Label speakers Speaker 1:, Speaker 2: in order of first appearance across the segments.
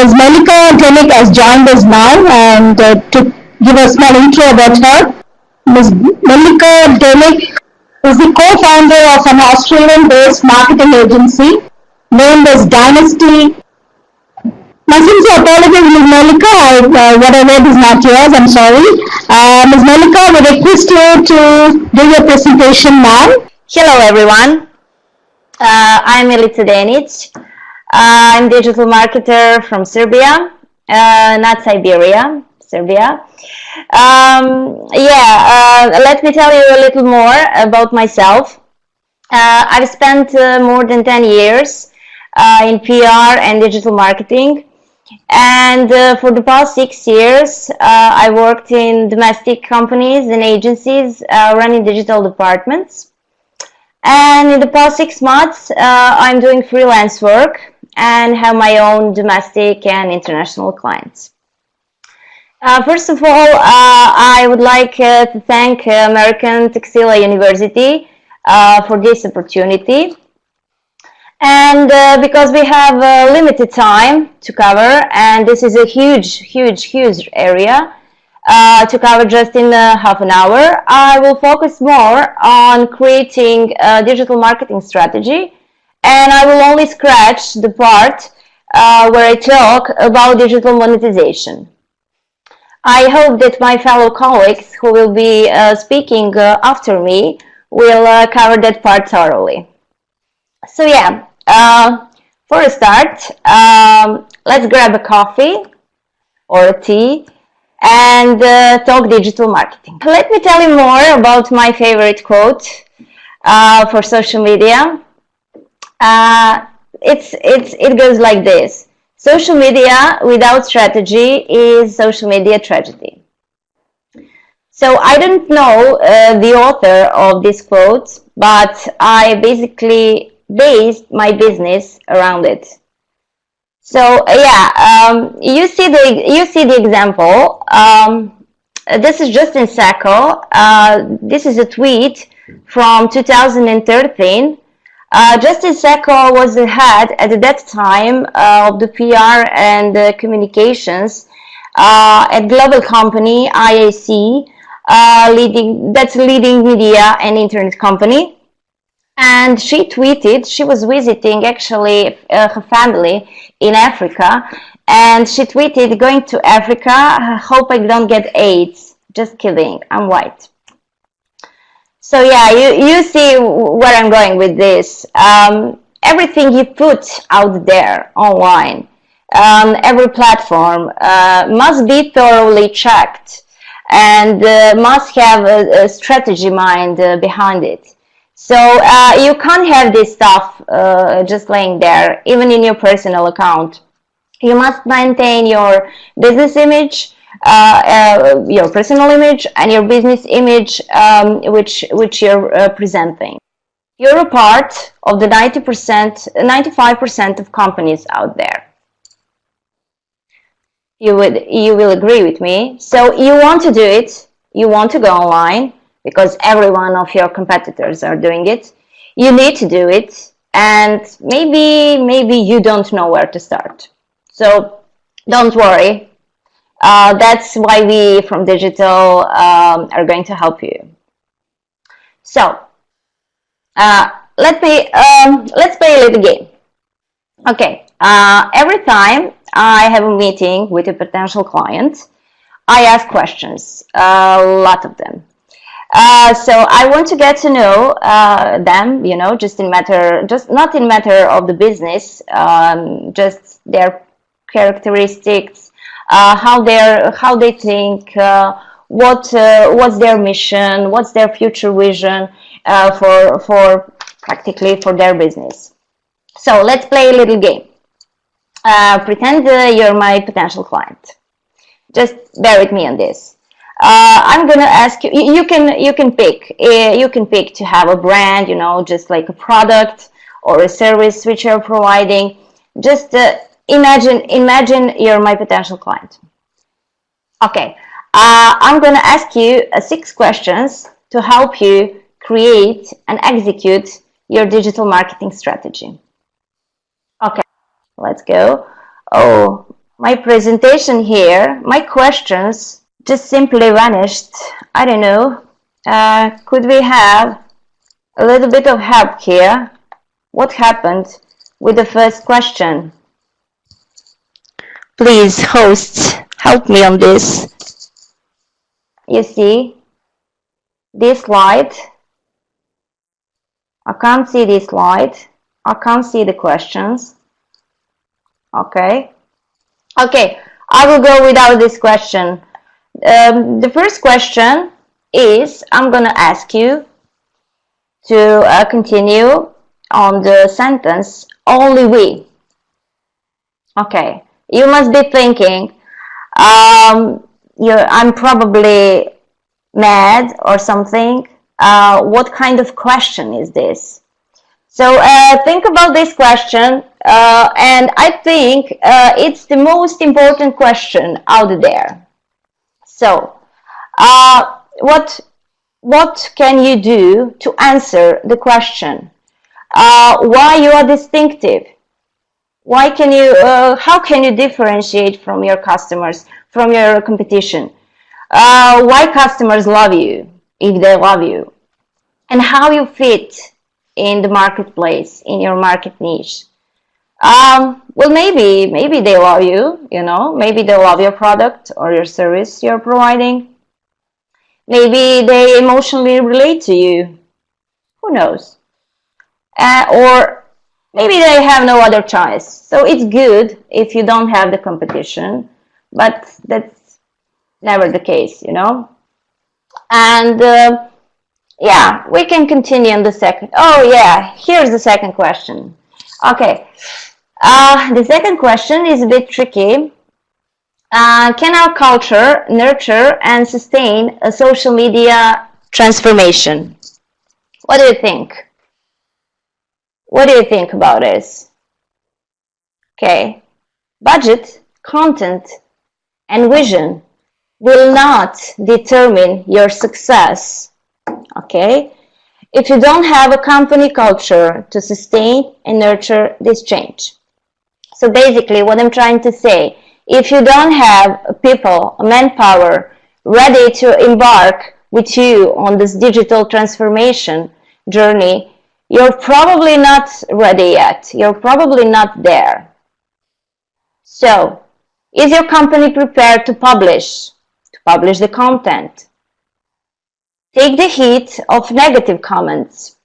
Speaker 1: Ms. Melika Demick has joined us now, and to give a small intro about her, Ms. Melika Demick is the co-founder of an Australian-based marketing agency named as Dynasty. My sincere apologies, Ms. Melika. What I read is not yours. I'm sorry. Ms. Melika, we request you to do your presentation now.
Speaker 2: Hello, everyone. I'm Milica Denic. I'm digital marketer from Serbia, not Siberia, Serbia. Let me tell you a little more about myself. I've spent more than 10 years in PR and digital marketing. And for the past 6 years, I worked in domestic companies and agencies running digital departments. And in the past 6 months, I'm doing freelance work and have my own domestic and international clients. First of all, I would like to thank American Textile University for this opportunity. And because we have limited time to cover, and this is a huge area to cover just in half an hour, I will focus more on creating a digital marketing strategy, and I will only scratch the part where I talk about digital monetization. I hope that my fellow colleagues who will be speaking after me will cover that part thoroughly. So yeah, for a start, let's grab a coffee or a tea and talk digital marketing. Let me tell you more about my favorite quote for social media. It goes like this: social media without strategy is social media tragedy. So I don't know the author of this quote, but I basically based my business around it. So you see the example. This is Justin Sacco. This is a tweet from 2013. Justin Sacco was the head at that time of the PR and communications at global company IAC, leading media and internet company. And she tweeted, she was visiting actually her family in Africa, and she tweeted, going to Africa, I hope I don't get AIDS. Just kidding, I'm white. So yeah, you see where I'm going with this. Everything you put out there online, every platform, must be thoroughly checked and must have a strategy mind behind it. So you can't have this stuff just laying there, even in your personal account. You must maintain your business image, your personal image, and your business image, which you're presenting. You're a part of the 95% of companies out there. You will agree with me. So you want to do it. You want to go online, because every one of your competitors are doing it. You need to do it, and maybe you don't know where to start. So don't worry. That's why we from Digital are going to help you. So let's play a little game. Okay. Every time I have a meeting with a potential client, I ask questions, a lot of them. So I want to get to know them, just not in matter of the business, just their characteristics, how they think, what's their mission, what's their future vision for practically for their business. So let's play a little game. Pretend you're my potential client. Just bear with me on this. I'm gonna ask you. You can pick to have a brand, just like a product or a service which you're providing. Just imagine you're my potential client. Okay, I'm gonna ask you 6 questions to help you create and execute your digital marketing strategy. Okay, let's go. Oh, my presentation here, my questions just simply vanished. I don't know. Could we have a little bit of help here? What happened with the first question? Please, hosts, help me on this. You see this slide? I can't see this slide. I can't see the questions. Okay. Okay, I will go without this question. The first question is, I'm going to ask you to continue on the sentence, only we. Okay, you must be thinking, I'm probably mad or something. What kind of question is this? So think about this question, and I think it's the most important question out there. So what can you do to answer the question? Why you are distinctive? Why can you? How can you differentiate from your customers, from your competition? Why customers love you, if they love you, and how you fit in the marketplace, in your market niche? Well, maybe they love you, you know, maybe they love your product or your service you're providing. Maybe they emotionally relate to you. Who knows? Or maybe they have no other choice. So it's good if you don't have the competition, but that's never the case, you know. And yeah, we can continue on the second. Oh yeah, here's the second question. Okay, the second question is a bit tricky. Can our culture nurture and sustain a social media transformation? What do you think? What do you think about this? Okay, budget, content, and vision will not determine your success. Okay, if you don't have a company culture to sustain and nurture this change. So basically what I'm trying to say, if you don't have people, manpower ready to embark with you on this digital transformation journey, you're probably not ready yet. You're probably not there. So, is your company prepared to publish the content? Take the heat of negative comments.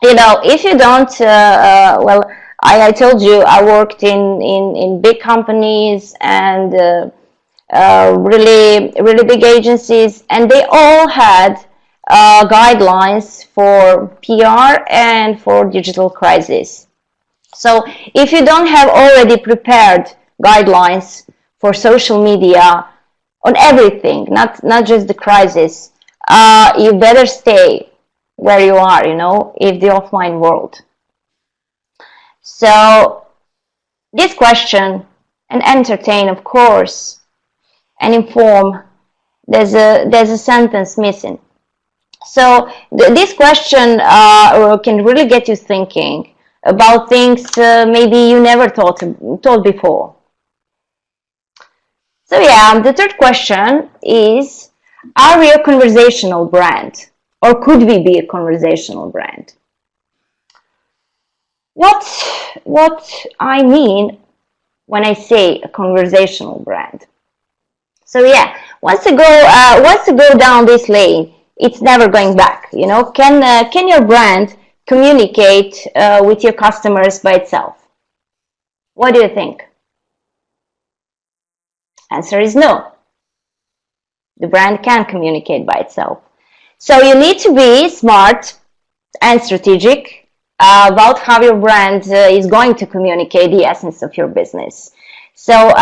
Speaker 2: You know, if you don't, well, I told you I worked in big companies and really big agencies, and they all had guidelines for PR and for digital crisis. So if you don't have already prepared guidelines for social media on everything, not just the crisis, you better stay where you are, you know, if the offline world. So this question, and entertain, of course, and inform, there's a sentence missing. So this question can really get you thinking about things maybe you never thought before. So yeah, the third question is, are we a conversational brand? Or could we be a conversational brand? What I mean when I say a conversational brand. So yeah, once you go down this lane, it's never going back. You know, can your brand communicate with your customers by itself? What do you think? Answer is no. The brand can't communicate by itself. So you need to be smart and strategic about how your brand is going to communicate the essence of your business. So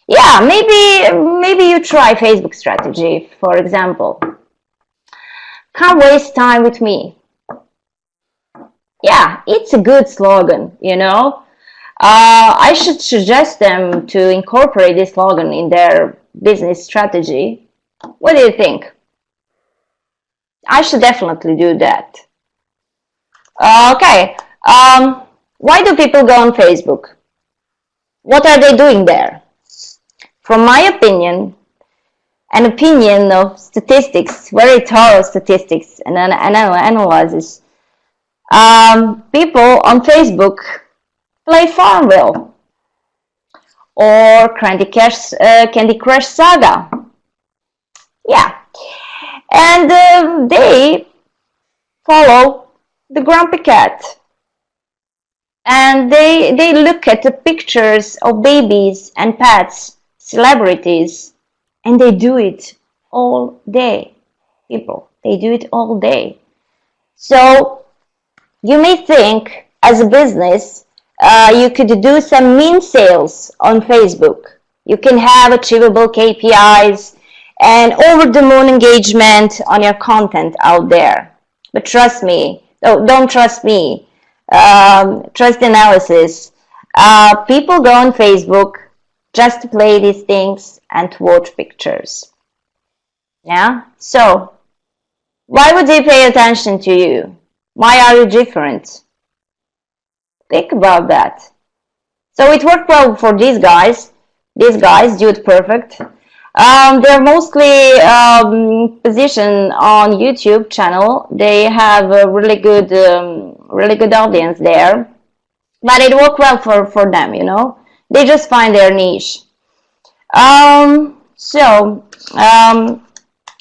Speaker 2: yeah, maybe you try Facebook strategy, for example. Can't waste time with me. Yeah, it's a good slogan, you know. I should suggest them to incorporate this slogan in their business strategy. What do you think? I should definitely do that. Okay, why do people go on Facebook? What are they doing there? From my opinion, an opinion of statistics, very thorough statistics and analysis, people on Facebook play Farmville or Candy Crush Saga. Yeah, and they follow the Grumpy Cat, and they look at the pictures of babies and pets, celebrities, and they do it all day. People, they do it all day. So you may think, as a business, you could do some mean sales on Facebook. You can have achievable KPIs and over-the-moon engagement on your content out there. But trust me, don't trust me, trust analysis. People go on Facebook just to play these things and to watch pictures. Yeah? So, why would they pay attention to you? Why are you different? Think about that. So it worked well for these guys. These guys do it perfect. They're mostly positioned on YouTube channel. They have a really good audience there. But it worked well for them, you know. They just find their niche.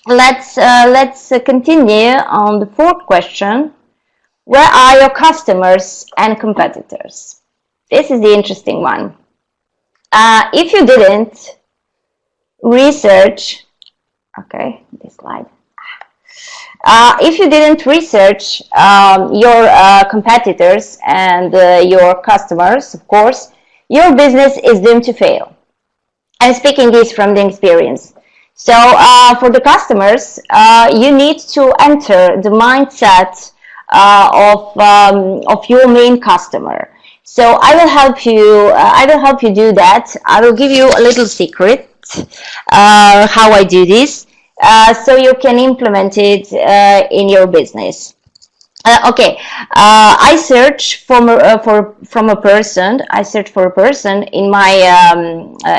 Speaker 2: Let's continue on the fourth question. Where are your customers and competitors? This is the interesting one. If you didn't research, okay, this slide. If you didn't research your competitors and your customers, of course, your business is doomed to fail. I'm speaking this from the experience. So for the customers, you need to enter the mindset of your main customer. So I will help you. I will help you do that. I will give you a little secret how I do this, so you can implement it in your business. Okay, I search from a person. I search for a person in my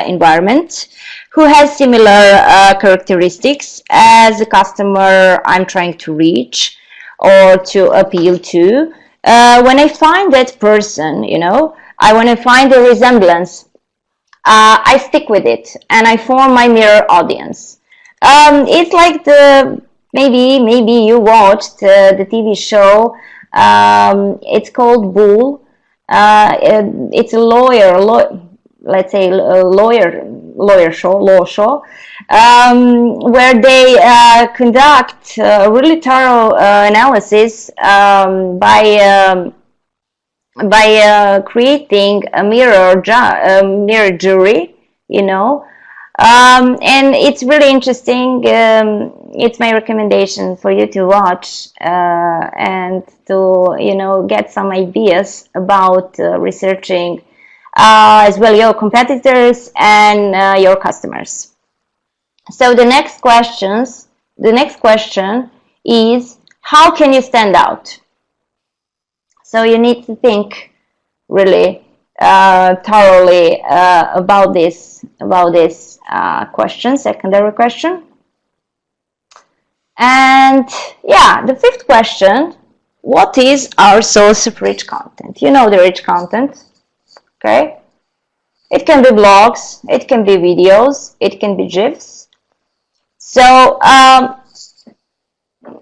Speaker 2: environment who has similar characteristics as the customer I'm trying to reach or to appeal to. When I find that person, you know, when I find a resemblance, I stick with it and I form my mirror audience. It's like maybe you watched the TV show. It's called Bull. It's a let's say a law show, where they conduct really thorough analysis by creating a mirror jury, you know. And it's really interesting. It's my recommendation for you to watch and to, you know, get some ideas about researching as well your competitors and your customers. So the next question is, how can you stand out? So you need to think really thoroughly about this question, secondary question. And yeah, the fifth question, what is our source of rich content? You know the rich content, okay? It can be blogs, it can be videos, it can be GIFs. So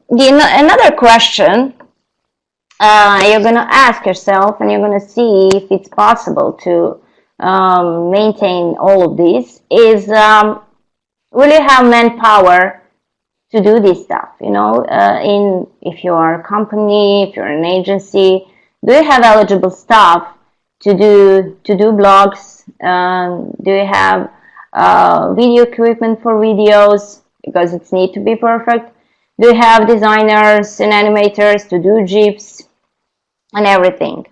Speaker 2: another question you're going to ask yourself, and you're going to see if it's possible to maintain all of these, is really have manpower to do this stuff. You know, if you are a company, if you're an agency, do you have eligible staff to do blogs? Do you have video equipment for videos, because it needs to be perfect? Do you have designers and animators to do GIFs and everything?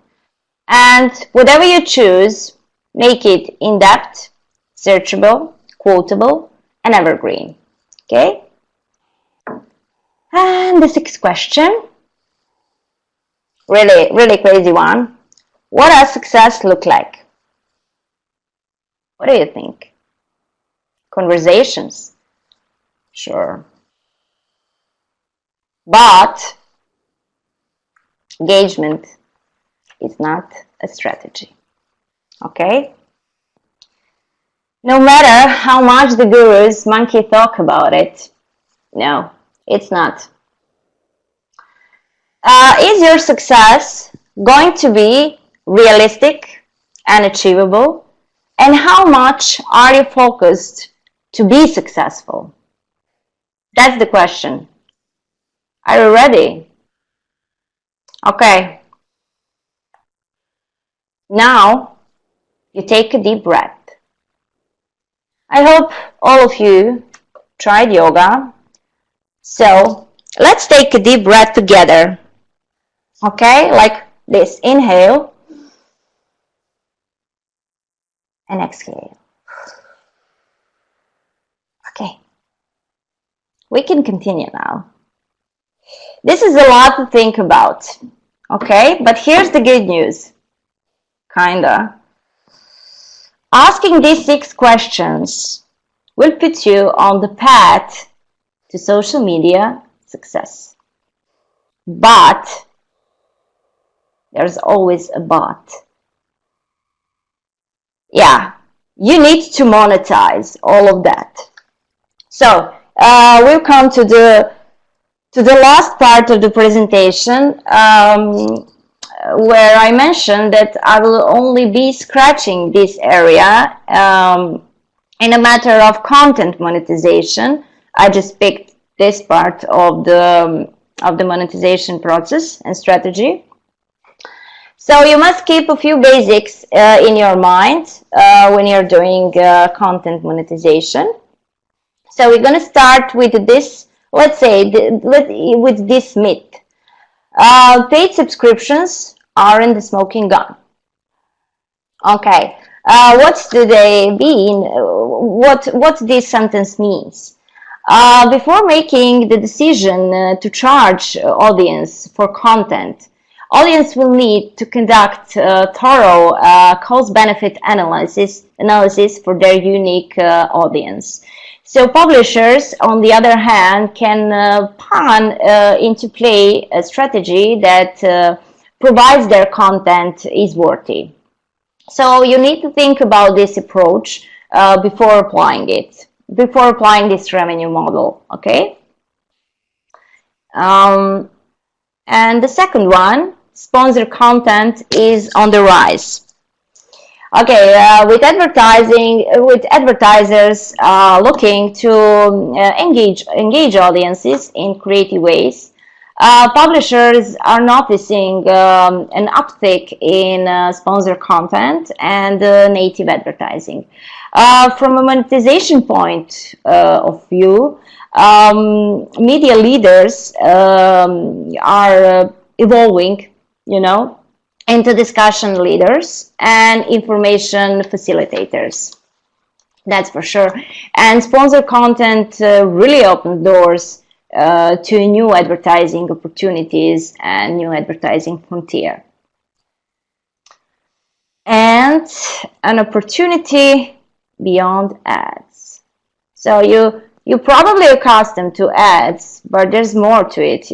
Speaker 2: And whatever you choose, make it in-depth, searchable, quotable, and evergreen. Okay? And the sixth question, really crazy one. What does success look like? What do you think? Conversations? Sure. But engagement is not a strategy. Okay? No matter how much the gurus monkey talk about it, no, it's not. Is your success going to be realistic and achievable? And how much are you focused to be successful? That's the question. Are you ready? Okay. Now, you take a deep breath. I hope all of you tried yoga. So, let's take a deep breath together. Okay, like this. Inhale and exhale. Okay, we can continue now. This is a lot to think about, okay? But here's the good news, kinda. Asking these 6 questions will put you on the path to social media success. But there's always a but. Yeah, you need to monetize all of that. So we'll come to the last part of the presentation, where I mentioned that I will only be scratching this area in a matter of content monetization. I just picked this part of the monetization process and strategy. So you must keep a few basics in your mind when you're doing content monetization. So we're going to start with this, let's say, with this myth. Paid subscriptions aren't the smoking gun. Okay, what do they mean? What this sentence means? Before making the decision to charge audience for content, audience will need to conduct thorough cost-benefit analysis for their unique audience. So publishers, on the other hand, can pawn into play a strategy that provides their content is worthy. So you need to think about this approach before applying it, before applying this revenue model, okay? And the second one, sponsor content is on the rise. Okay, with advertisers looking to engage audiences in creative ways, publishers are noticing an uptick in sponsor content and native advertising. From a monetization point of view, media leaders are evolving, into discussion leaders and information facilitators. That's for sure. And sponsor content really opens doors to new advertising opportunities and new advertising frontier. And an opportunity beyond ads. So you're probably accustomed to ads, but there's more to it,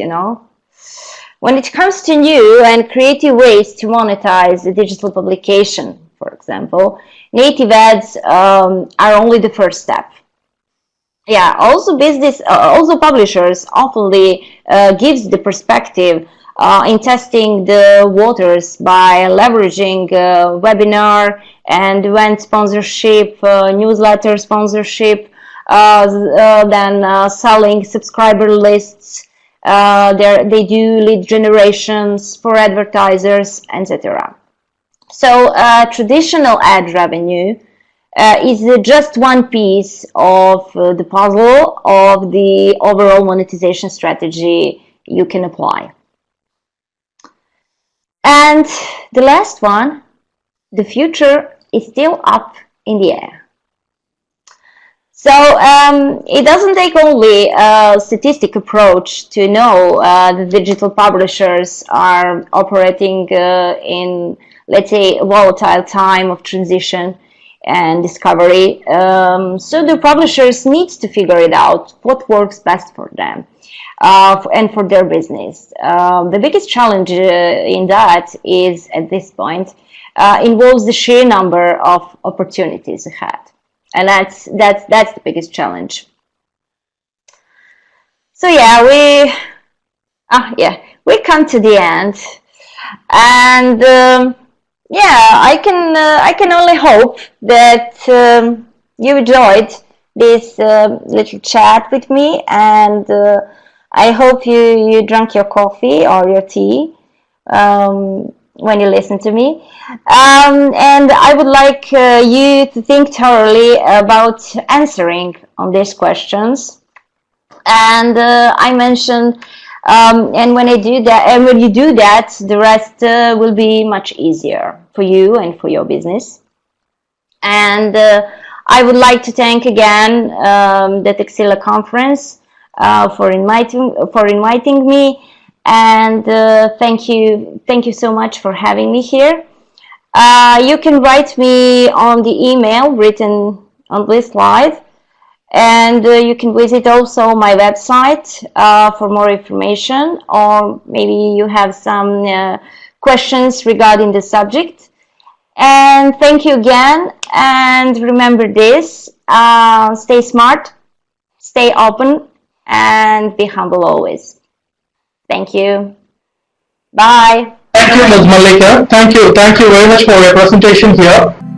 Speaker 2: When it comes to new and creative ways to monetize a digital publication, for example, native ads are only the first step. Yeah, also publishers often gives the perspective in testing the waters by leveraging webinar and event sponsorship, newsletter sponsorship, then selling subscriber lists. They do lead generations for advertisers, etc. So traditional ad revenue is just one piece of the puzzle of the overall monetization strategy you can apply. And the last one, the future is still up in the air. So it doesn't take only a statistic approach to know the digital publishers are operating in, let's say, a volatile time of transition. and discovery. So the publishers need to figure it out what works best for them and for their business. The biggest challenge in that is, at this point, involves the sheer number of opportunities ahead, and that's the biggest challenge. So yeah, we come to the end, and yeah, I can only hope that you enjoyed this little chat with me, and I hope you drank your coffee or your tea when you listen to me. And I would like you to think thoroughly about answering on these questions. And I mentioned, and when I do that, and when you do that, the rest will be much easier for you and for your business. And I would like to thank again the Texila conference for inviting me, and thank you so much for having me here. You can write me on the email written on this slide, and you can visit also my website for more information, or maybe you have some questions regarding the subject. And thank you again, and remember this, stay smart, stay open, and be humble always. Thank you. Bye.
Speaker 3: Thank you, Ms. Mallika. Thank you very much for your presentation here.